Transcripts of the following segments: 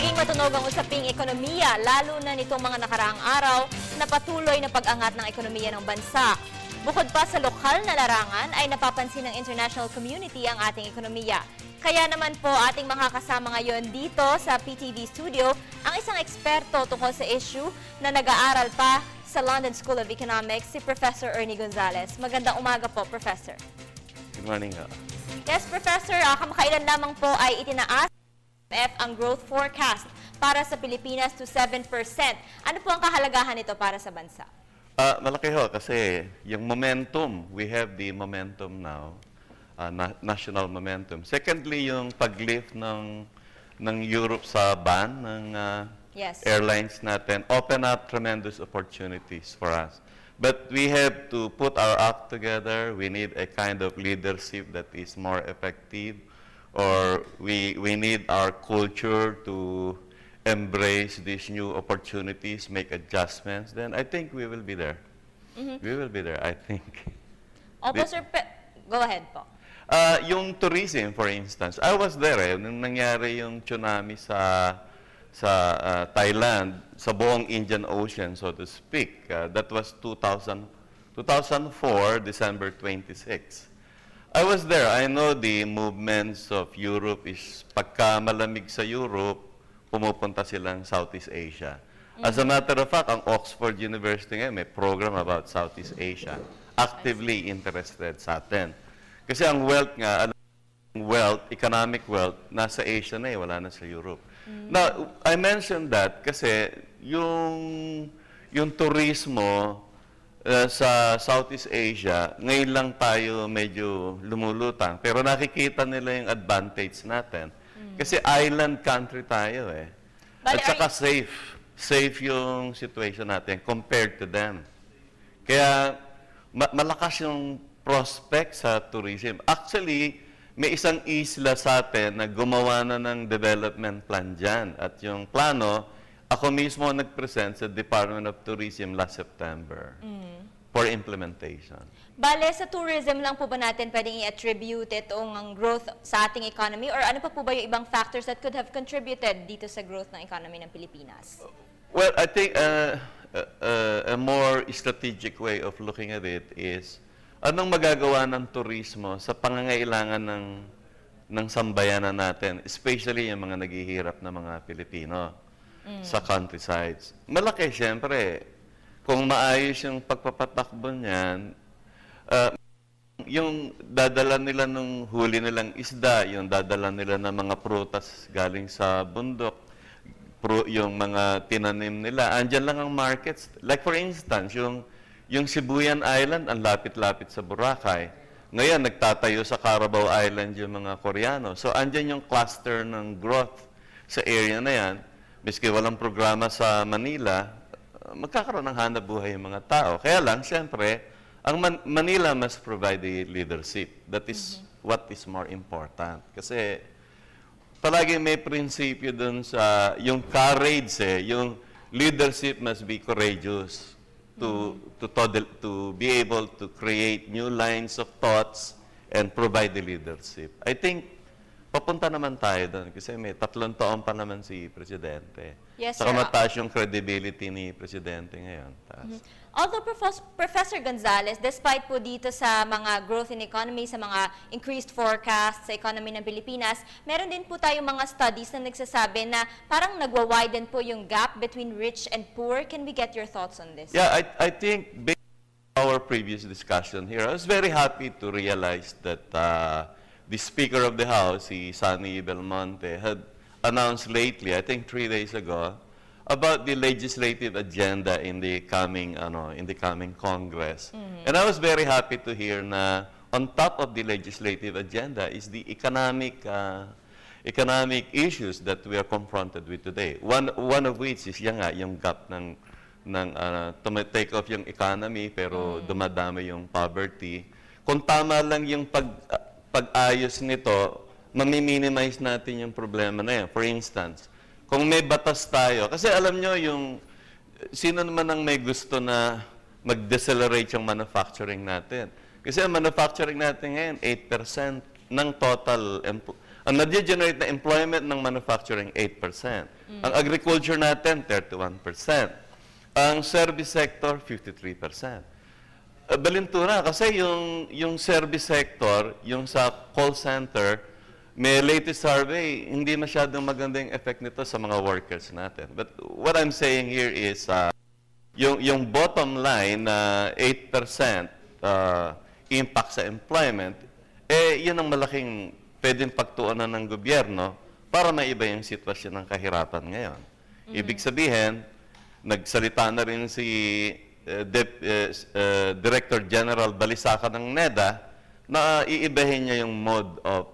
Naging matunog ang usaping ekonomiya, lalo na nitong mga nakaraang araw na patuloy na pag-angat ng ekonomiya ng bansa. Bukod pa sa lokal na larangan, ay napapansin ng international community ang ating ekonomiya. Kaya naman po ating makakasama ngayon dito sa PTV Studio ang isang eksperto tungkol sa issue na nag-aaral pa sa London School of Economics, si Professor Ernie Gonzalez. Magandang umaga po, Professor. Good morning. Yes, Professor, kamakailan lamang po ay itinaas ang growth forecast para sa Pilipinas to 7%. Ano po ang kahalagahan nito para sa bansa? Malaki ho kasi yung momentum, we have the momentum now, national momentum. Secondly, yung pag-lift ng Europe sa ban ng airlines natin open up tremendous opportunities for us. But we have to put our act together. We need a kind of leadership that is more effective, or we need our culture to embrace these new opportunities, make adjustments, then I think we will be there. We will be there, I think. Opo, sir. Go ahead po. Yung tourism, for instance, I was there nung nangyari yung tsunami sa Thailand, sa buong Indian Ocean, so to speak. That was 2004, December 26. I was there. I know the movements of Europe is pagka malamig sa Europe, pumupunta silang Southeast Asia. As a matter of fact, ang Oxford University ngayon may program about Southeast Asia. Actively interested sa atin. Kasi ang wealth nga, economic wealth, nasa Asia na wala na sa Europe. Now, I mentioned that kasi yung turismo sa Southeast Asia, ngayon lang tayo medyo lumulutang. Pero nakikita nila yung advantage natin. Kasi island country tayo At saka safe. Safe yung situation natin compared to them. Kaya malakas yung prospect sa tourism. Actually, may isang isla sa atin na gumawa na ng development plan dyan. At yung plano, ako mismo nag-present sa Department of Tourism last September for implementation. Bale, sa tourism lang po ba natin pwedeng i-attribute itong growth sa ating economy? Or ano pa po ba yung ibang factors that could have contributed dito sa growth ng economy ng Pilipinas? Well, I think a more strategic way of looking at it is anong magagawa ng turismo sa pangangailangan ng sambayanan natin, especially yung mga naghihirap na mga Pilipino sa countrysides. Malaki, siyempre. Kung maayos yung pagpapatakbo niyan, yung dadala nila ng huli nilang isda, yung dadala nila ng mga prutas galing sa bundok, yung mga tinanim nila, andyan lang ang markets. Like for instance, yung Sibuyan Island, ang lapit-lapit sa Boracay. Ngayon, nagtatayo sa Carabao Island yung mga Koreano. So, andyan yung cluster ng growth sa area na yan. Miski walang programa sa Manila, magkakaroon ng hanap buhay yung mga tao. Kaya lang, siyempre, ang Manila must provide the leadership. That is what is more important. Kasi palagi may prinsipyo dun sa yung courage, yung leadership must be courageous to be able to create new lines of thoughts and provide the leadership. I think papunta naman tayo doon kasi may 3 taon pa naman si Presidente. Yes, saka sir. mataas yung credibility ni Presidente ngayon. Although, Professor Gonzalez, despite po dito sa mga growth in economy, sa mga increased forecast sa economy ng Pilipinas, meron din po tayong mga studies na nagsasabi na parang nagwa-widen po yung gap between rich and poor. Can we get your thoughts on this? Yeah, I think based on our previous discussion here, I was very happy to realize that the Speaker of the House, si Sonny Belmonte, had announced lately, I think 3 days ago, about the legislative agenda in the coming Congress. And I was very happy to hear na on top of the legislative agenda is the economic issues that we are confronted with today. One of which is yung gap ng take off yung economy pero dumadami yung poverty. Kung tama lang yung pag-ayos nito, mami-minimize natin yung problema na yan. For instance, kung may batas tayo, kasi alam nyo sino naman ang may gusto na mag-decelerate yung manufacturing natin? Kasi ang manufacturing natin ngayon, 8% ng total Ang nadya-generate na employment ng manufacturing, 8%. Ang agriculture natin, 31%. Ang service sector, 53%. Balintura, kasi yung service sector, yung sa call center, may latest survey, hindi masyadong maganda yung effect nito sa mga workers natin. But what I'm saying here is, yung bottom line na 8% impact sa employment, yun ang malaking pwedeng pagtuunan ng gobyerno para maiba yung sitwasyon ng kahirapan ngayon. Ibig sabihin, nagsalita na rin si Director General Balisaca ng NEDA na iibahin niya yung mode of,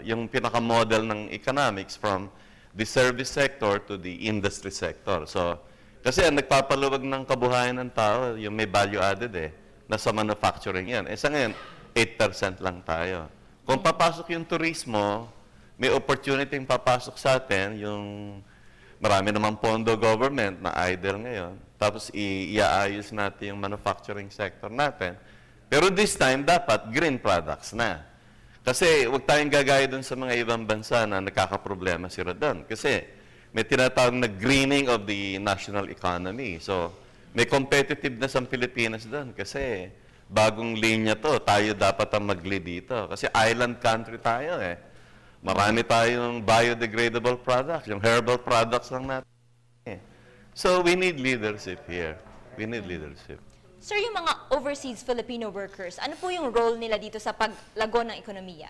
yung pinaka-model ng economics from the service sector to the industry sector. So, kasi ang nagpapaluwag ng kabuhayan ng tao, yung may value added nasa manufacturing yan. Sa ngayon, 8% lang tayo. Kung papasok yung turismo, may opportunity yung papasok sa atin, yung marami namang pondo government na idle ngayon. Tapos iaayos natin yung manufacturing sector natin. Pero this time, dapat green products na. Kasi huwag tayong gagaya dun sa mga ibang bansa na nakakaproblema sila dun. Kasi may tinatawag na greening of the national economy. So, may competitiveness ang Pilipinas dun. Kasi bagong linya to, tayo dapat ang mag-lead dito. Kasi island country tayo Marami tayong biodegradable products, yung herbal products lang natin. So we need leadership here. We need leadership. Sir, yung mga overseas Filipino workers, ano po yung role nila dito sa paglago ng ekonomiya?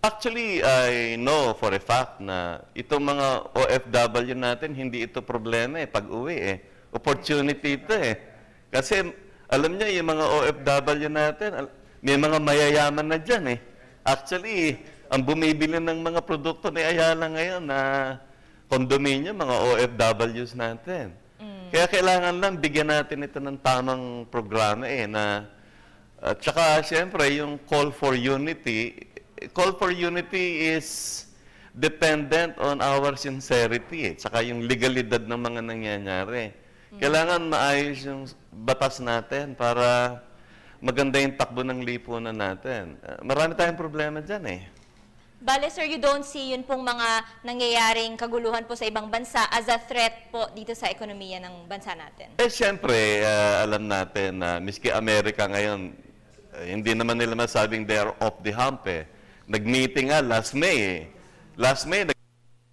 Actually, I know for a fact na itong mga OFW natin, hindi ito problema pag-uwi Opportunity ito Kasi alam niyo, yung mga OFW natin, may mga mayayaman na dyan Actually, ang bumibili ng mga produkto ni Ayala ngayon na condominium, mga OFWs natin. Kaya kailangan lang bigyan natin ito ng tamang programa at saka siyempre yung call for unity is dependent on our sincerity saka yung legalidad ng mga nangyayari. Kailangan maayos yung batas natin para maganda yung takbo ng lipunan natin. Marami tayong problema dyan Bale, sir, you don't see yun pong mga nangyayaring kaguluhan po sa ibang bansa as a threat po dito sa ekonomiya ng bansa natin? Siyempre, alam natin na miski Amerika ngayon, hindi naman nila masabing they are off the hump Nag-meeting nga last May Last May,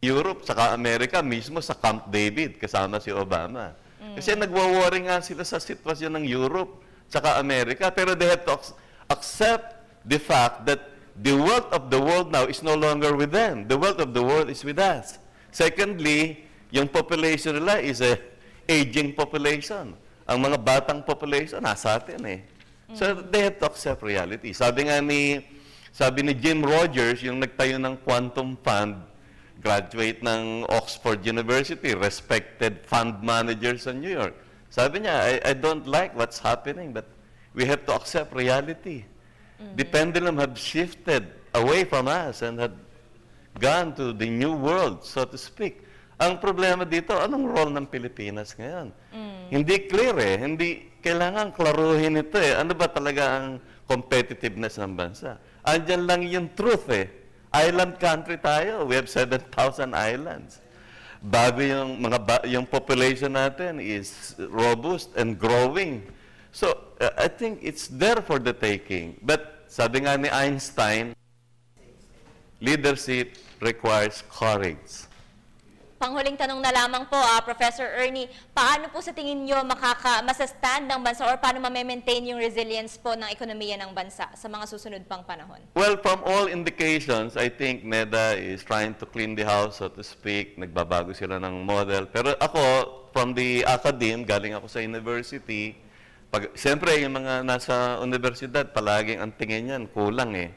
Europe saka Amerika mismo sa Camp David kasama si Obama. Kasi nagwa-worry nga sila sa sitwasyon ng Europe saka Amerika, pero they have to accept the fact that the wealth of the world now is no longer with them. The wealth of the world is with us. Secondly, yung population nila is a aging population. Ang mga batang population, nasa atin So they have to accept reality. Sabi ni Jim Rogers, yung nagtayo ng Quantum Fund, graduate ng Oxford University, respected fund manager sa New York. Sabi niya, I don't like what's happening, but we have to accept reality. The pendulum had shifted away from us and had gone to the new world, so to speak. Ang problema dito, anong role ng Pilipinas ngayon? Hindi clear Hindi kailangan klaruhin ito Ano ba talaga ang competitiveness ng bansa? Andyan lang yung truth Island country tayo. We have 7,000 islands. Bago yung population natin is robust and growing. So, I think it's there for the taking. But, sabi nga ni Einstein, leadership requires courage. Panghuling tanong na lamang po, Professor Ernie, paano po sa tingin nyo masastand ng bansa or paano ma-maintain yung resilience po ng ekonomiya ng bansa sa mga susunod pang panahon? Well, from all indications, I think NEDA is trying to clean the house, so to speak. Nagbabago sila ng model. Pero ako, from the academe, galing ako sa university, siyempre, yung mga nasa universidad, palaging ang tingin yan, kulang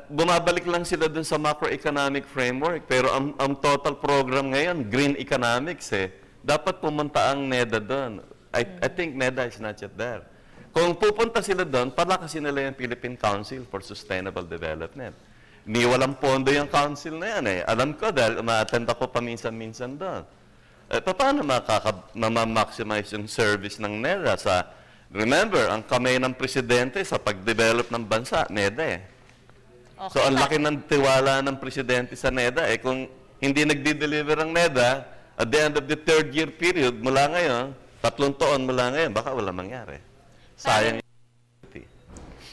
bumabalik lang sila dun sa macroeconomic framework, pero ang total program ngayon, green economics Dapat pumunta ang NEDA doon. I think NEDA is not yet there. Kung pupunta sila doon, palakasin nila yung Philippine Council for Sustainable Development. Walang pondo yung council na yan Alam ko dahil ma-attend ako paminsan-minsan doon. Paano ma-maximize yung service ng NEDA Remember, ang kamay ng presidente sa pag-develop ng bansa, NEDA So, ang laki ng tiwala ng presidente sa NEDA. Kung hindi nagdi-deliver ang NEDA, at the end of the third-year period, mula ngayon, 3 taon mula ngayon, baka wala mangyari. Sayang.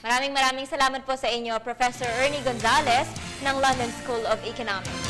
Maraming salamat po sa inyo, Professor Ernie Gonzalez ng London School of Economics.